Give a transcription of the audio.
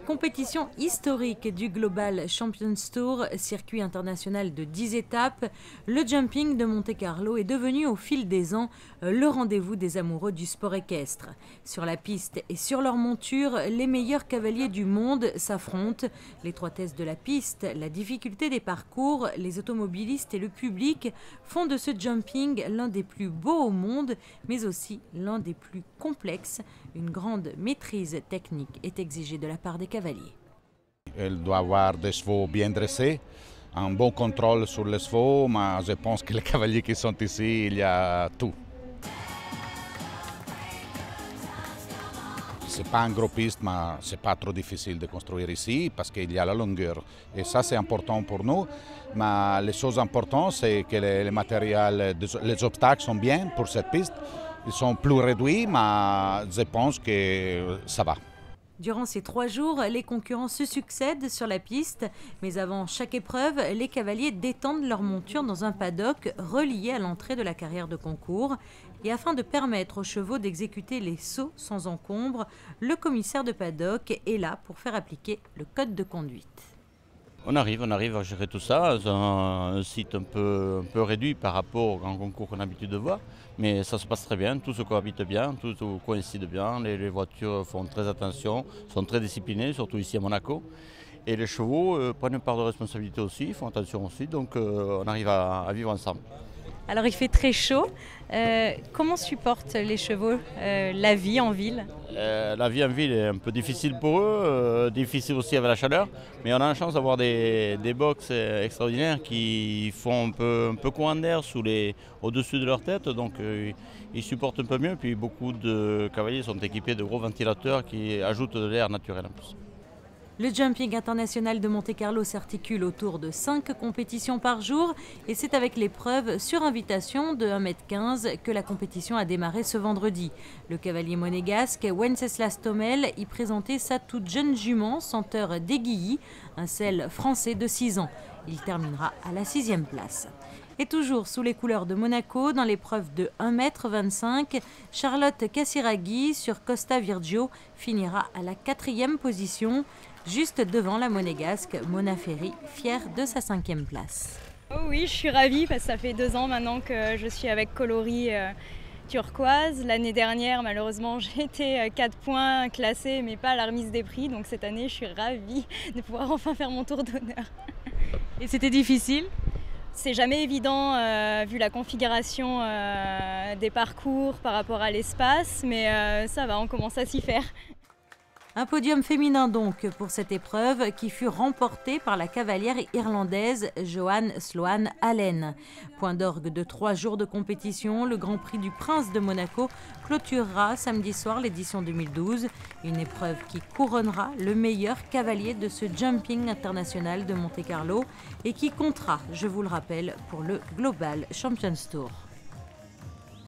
Compétition historique du Global Champions Tour, circuit international de 10 étapes, le jumping de Monte-Carlo est devenu au fil des ans le rendez-vous des amoureux du sport équestre. Sur la piste et sur leur monture, les meilleurs cavaliers du monde s'affrontent. L'étroitesse de la piste, la difficulté des parcours, les automobilistes et le public font de ce jumping l'un des plus beaux au monde, mais aussi l'un des plus complexes. Une grande maîtrise technique est exigée de la part des cavaliers. Elle doit avoir des chevaux bien dressés, un bon contrôle sur les chevaux, mais je pense que les cavaliers qui sont ici, il y a tout. Ce n'est pas un gros piste, mais ce n'est pas trop difficile de construire ici parce qu'il y a la longueur. Et ça, c'est important pour nous. Mais les choses importantes, c'est que les matériels, les obstacles sont bien pour cette piste. Ils sont plus réduits, mais je pense que ça va. Durant ces 3 jours, les concurrents se succèdent sur la piste. Mais avant chaque épreuve, les cavaliers détendent leur monture dans un paddock relié à l'entrée de la carrière de concours. Et afin de permettre aux chevaux d'exécuter les sauts sans encombre, le commissaire de paddock est là pour faire appliquer le code de conduite. On arrive à gérer tout ça. C'est un site un peu réduit par rapport à un concours qu'on a l'habitude de voir. Mais ça se passe très bien, tout se cohabite bien, tout coïncide bien. Les voitures font très attention, sont très disciplinées, surtout ici à Monaco. Et les chevaux prennent une part de responsabilité aussi, font attention aussi. Donc on arrive à vivre ensemble. Alors il fait très chaud. Comment supportent les chevaux la vie en ville? La vie en ville est un peu difficile pour eux, difficile aussi avec la chaleur. Mais on a la chance d'avoir des box extraordinaires qui font un peu courant d'air au-dessus de leur tête. Donc ils supportent un peu mieux. Puis beaucoup de cavaliers sont équipés de gros ventilateurs qui ajoutent de l'air naturel en plus. Le jumping international de Monte-Carlo s'articule autour de 5 compétitions par jour et c'est avec l'épreuve sur invitation de 1,15 m que la compétition a démarré ce vendredi. Le cavalier monégasque Wenceslas Tommel y présentait sa toute jeune jument Senteur d'Aiguilly, un selle français de 6 ans. Il terminera à la 6e place. Et toujours sous les couleurs de Monaco, dans l'épreuve de 1,25 m, Charlotte Casiraghi sur Costa Virgio finira à la 4e position, juste devant la monégasque Mona Ferry, fière de sa 5e place. Oh oui, je suis ravie parce que ça fait 2 ans maintenant que je suis avec Coloris turquoise. L'année dernière, malheureusement, j'ai été 4 points classée, mais pas à la remise des prix. Donc cette année, je suis ravie de pouvoir enfin faire mon tour d'honneur. Et c'était difficile ? C'est jamais évident vu la configuration des parcours par rapport à l'espace, mais ça va, on commence à s'y faire. Un podium féminin donc pour cette épreuve qui fut remportée par la cavalière irlandaise Joanne Sloan Allen. Point d'orgue de 3 jours de compétition, le Grand Prix du Prince de Monaco clôturera samedi soir l'édition 2012. Une épreuve qui couronnera le meilleur cavalier de ce jumping international de Monte-Carlo et qui comptera, je vous le rappelle, pour le Global Champions Tour.